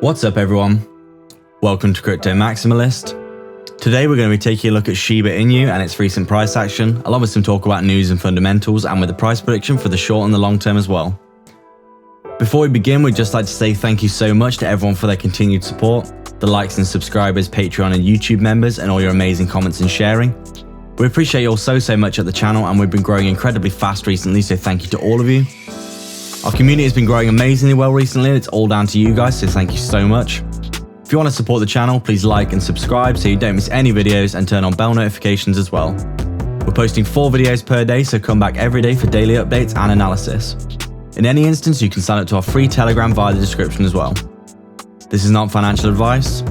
What's up everyone? Welcome to Crypto Maximalist. Today we're going to be taking a look at Shiba Inu and its recent price action, along with some talk about news and fundamentals, and with the price prediction for the short and the long term as well. Before we begin, we'd just like to say thank you so much to everyone for their continued support, the likes and subscribers, Patreon and YouTube members, and all your amazing comments and sharing. We appreciate you all so much at the channel, and we've been growing incredibly fast recently, so thank you to all of you. Our community has been growing amazingly well recently, and it's all down to you guys, so thank you so much. If you want to support the channel, please like and subscribe so you don't miss any videos, and turn on bell notifications as well. We're posting 4 videos per day, so come back every day for daily updates and analysis. In any instance, you can sign up to our free Telegram via the description as well. This is not financial advice.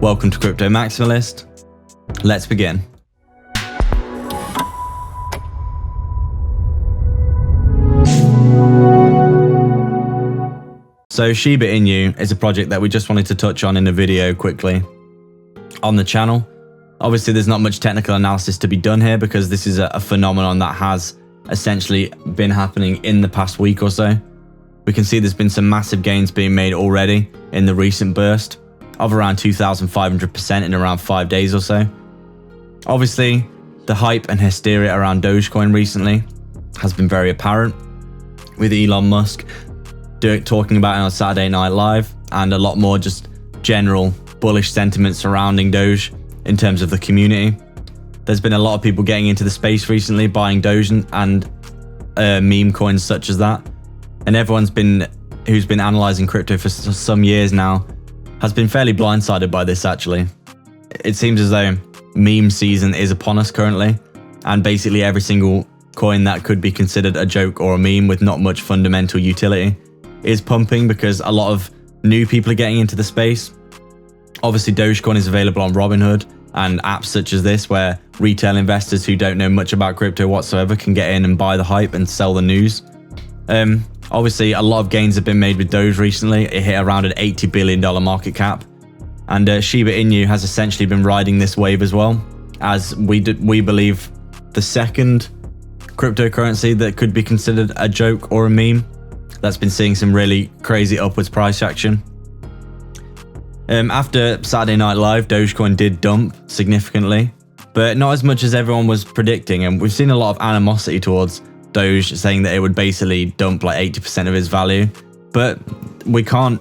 Welcome to Crypto Maximalist. Let's begin. So Shiba Inu is a project that we just wanted to touch on in a video quickly on the channel. Obviously, there's not much technical analysis to be done here because this is a phenomenon that has essentially been happening in the past week or so. We can see there's been some massive gains being made already in the recent burst of around 2,500% in around 5 days or so. Obviously, the hype and hysteria around Dogecoin recently has been very apparent, with Elon Musk talking about it on Saturday Night Live, and a lot more just general bullish sentiment surrounding Doge in terms of the community. There's been a lot of people getting into the space recently, buying Doge and meme coins such as that. And everyone's who's been analyzing crypto for some years now has been fairly blindsided by this actually. It seems as though meme season is upon us currently, and basically every single coin that could be considered a joke or a meme with not much fundamental utility is pumping because a lot of new people are getting into the space. Obviously, Dogecoin is available on Robinhood and apps such as this, where retail investors who don't know much about crypto whatsoever can get in and buy the hype and sell the news. Obviously, a lot of gains have been made with Doge recently. It hit around an $80 billion market cap. And Shiba Inu has essentially been riding this wave as well, as we believe the second cryptocurrency that could be considered a joke or a meme that's been seeing some really crazy upwards price action. After Saturday Night Live, Dogecoin did dump significantly, but not as much as everyone was predicting, and we've seen a lot of animosity towards Doge, saying that it would basically dump like 80% of its value. But we can't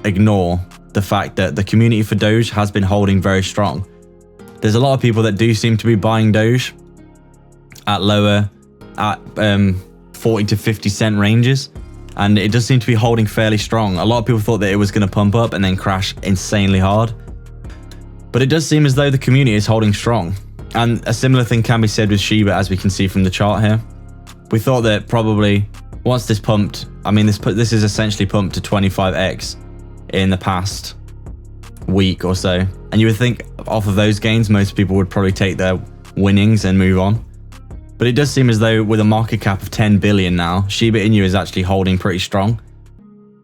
ignore the fact that the community for Doge has been holding very strong. There's a lot of people that do seem to be buying Doge at 40 to 50 cent ranges, and it does seem to be holding fairly strong. A lot of people thought that it was going to pump up and then crash insanely hard, but it does seem as though the community is holding strong. And a similar thing can be said with Shiba, as we can see from the chart here. We thought that probably once this pumped, I mean this is essentially pumped to 25x in the past week or so, and you would think off of those gains most people would probably take their winnings and move on. But it does seem as though with a market cap of 10 billion now, Shiba Inu is actually holding pretty strong,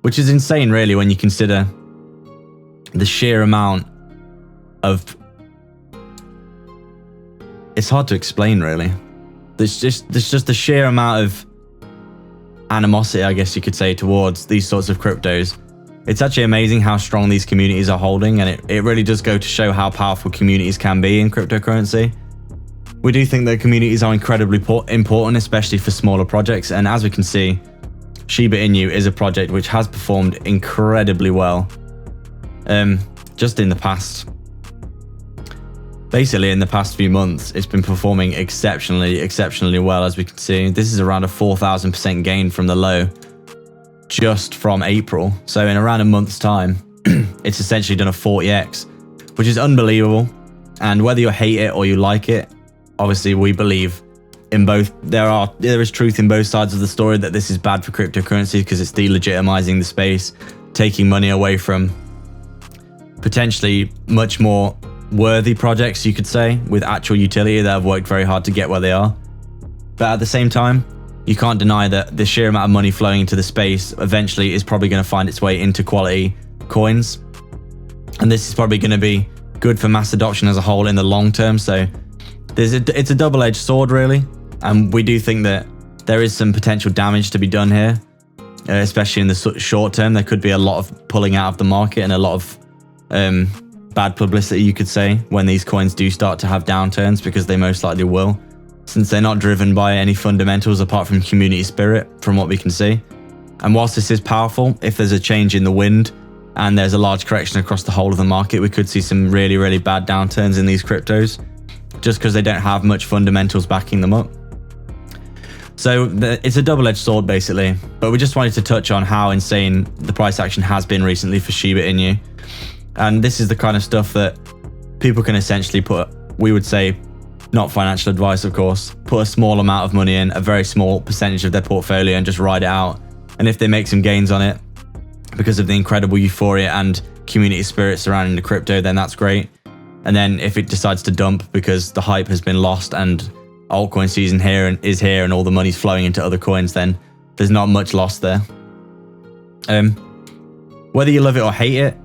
which is insane really when you consider the sheer amount of... It's hard to explain really. There's just the sheer amount of animosity, I guess you could say, towards these sorts of cryptos. It's actually amazing how strong these communities are holding, and it really does go to show how powerful communities can be in cryptocurrency. We do think that communities are incredibly important, especially for smaller projects, and as we can see, Shiba Inu is a project which has performed incredibly well just in the past. Basically, in the past few months, it's been performing exceptionally well, as we can see. This is around a 4,000% gain from the low just from April. So in around a month's time, it's essentially done a 40x, which is unbelievable. And whether you hate it or you like it, obviously we believe in both. There is truth in both sides of the story, that this is bad for cryptocurrency because it's delegitimizing the space, taking money away from potentially much more worthy projects, you could say, with actual utility that have worked very hard to get where they are. But at the same time, you can't deny that the sheer amount of money flowing into the space eventually is probably going to find its way into quality coins, and this is probably going to be good for mass adoption as a whole in the long term. So it's a double-edged sword really, and we do think that there is some potential damage to be done here. especially in the short term. There could be a lot of pulling out of the market and a lot of bad publicity, you could say, when these coins do start to have downturns, because they most likely will, since they're not driven by any fundamentals apart from community spirit, from what we can see. And whilst this is powerful, if there's a change in the wind and there's a large correction across the whole of the market, we could see some really, really bad downturns in these cryptos, just because they don't have much fundamentals backing them up. So it's a double-edged sword, basically. But we just wanted to touch on how insane the price action has been recently for Shiba Inu. And this is the kind of stuff that people can essentially put, we would say, not financial advice, of course, put a small amount of money in, a very small percentage of their portfolio, and just ride it out. And if they make some gains on it because of the incredible euphoria and community spirit surrounding the crypto, then that's great. And then if it decides to dump because the hype has been lost and altcoin season is here and all the money's flowing into other coins, then there's not much loss there. Whether you love it or hate it,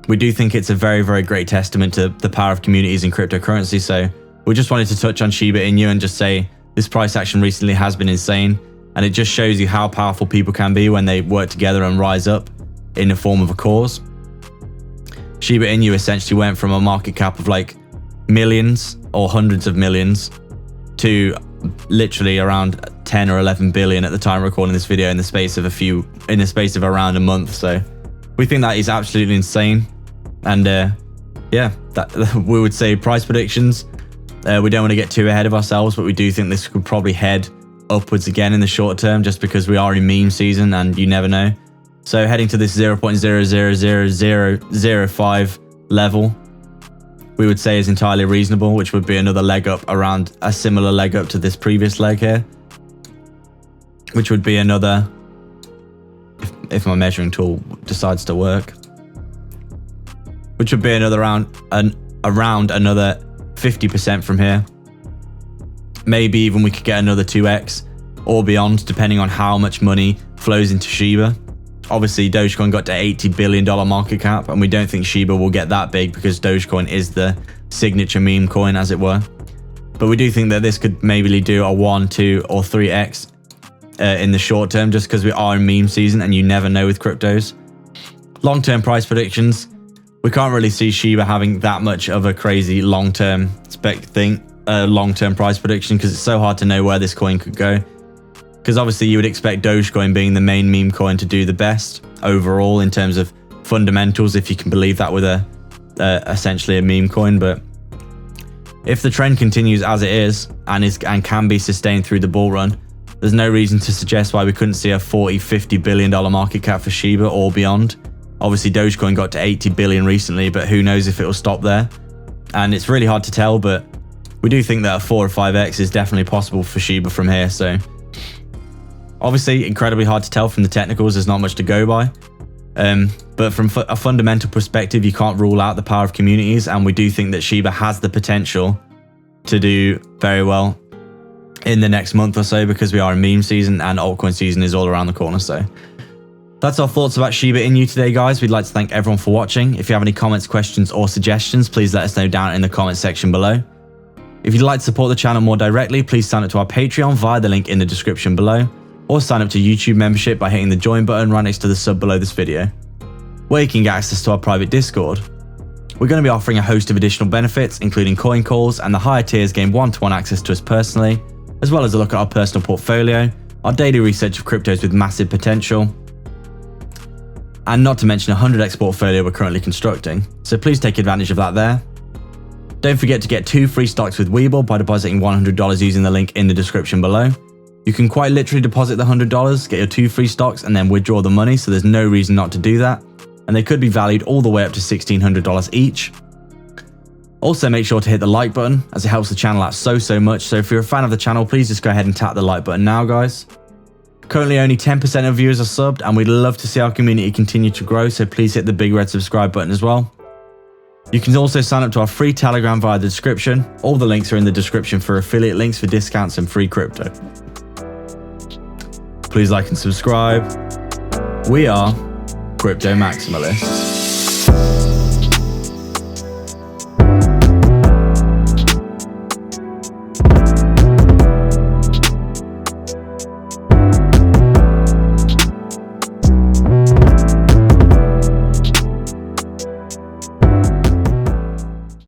we do think it's a very, very great testament to the power of communities in cryptocurrency. So we just wanted to touch on Shiba Inu and just say this price action recently has been insane. And it just shows you how powerful people can be when they work together and rise up in the form of a cause. Shiba Inu essentially went from a market cap of like millions or hundreds of millions to literally around 10 or 11 billion at the time recording this video in the space of around a month. So we think that is absolutely insane. And yeah, we would say price predictions. We don't want to get too ahead of ourselves, but we do think this could probably head upwards again in the short term, just because we are in meme season and you never know. So heading to this 0.000005 level, we would say is entirely reasonable, which would be another leg up, around a similar leg up to this previous leg here, which would be another, if my measuring tool decides to work, which would be another around another 50% from here. Maybe even we could get another 2x or beyond, depending on how much money flows into Shiba. Obviously, Dogecoin got to $80 billion market cap, and we don't think Shiba will get that big because Dogecoin is the signature meme coin, as it were. But we do think that this could maybe do a 1, 2, or 3x in the short term, just because we are in meme season and you never know with cryptos. Long-term price predictions, we can't really see Shiba having that much of a crazy long-term long-term price prediction, because it's so hard to know where this coin could go. Because obviously you would expect Dogecoin, being the main meme coin, to do the best overall in terms of fundamentals, if you can believe that with essentially a meme coin. But if the trend continues as it is and can be sustained through the bull run, there's no reason to suggest why we couldn't see a $40-50 billion market cap for Shiba or beyond. Obviously Dogecoin got to 80 billion recently, but who knows if it will stop there. And it's really hard to tell, but we do think that a 4 or 5x is definitely possible for Shiba from here. So obviously incredibly hard to tell from the technicals, there's not much to go by. But from a fundamental perspective, you can't rule out the power of communities, and we do think that Shiba has the potential to do very well in the next month or so, because we are in meme season and altcoin season is all around the corner. So that's our thoughts about Shiba Inu today, guys. We'd like to thank everyone for watching. If you have any comments, questions, or suggestions, please let us know down in the comments section below. If you'd like to support the channel more directly, please sign up to our Patreon via the link in the description below, or sign up to YouTube membership by hitting the join button right next to the sub below this video, where you can get access to our private Discord. We're going to be offering a host of additional benefits, including coin calls, and the higher tiers gain one-to-one access to us personally, as well as a look at our personal portfolio, our daily research of cryptos with massive potential, and not to mention a 100x portfolio we're currently constructing. So please take advantage of that there. Don't forget to get 2 free stocks with Webull by depositing $100 using the link in the description below. You can quite literally deposit the $100, get your 2 free stocks, and then withdraw the money, so there's no reason not to do that. And they could be valued all the way up to $1,600 each. Also, make sure to hit the like button, as it helps the channel out so much. So if you're a fan of the channel, please just go ahead and tap the like button now, guys. Currently only 10% of viewers are subbed, and we'd love to see our community continue to grow, so please hit the big red subscribe button as well. You can also sign up to our free Telegram via the description. All the links are in the description for affiliate links for discounts and free crypto. Please like and subscribe. We are Crypto Maximalists.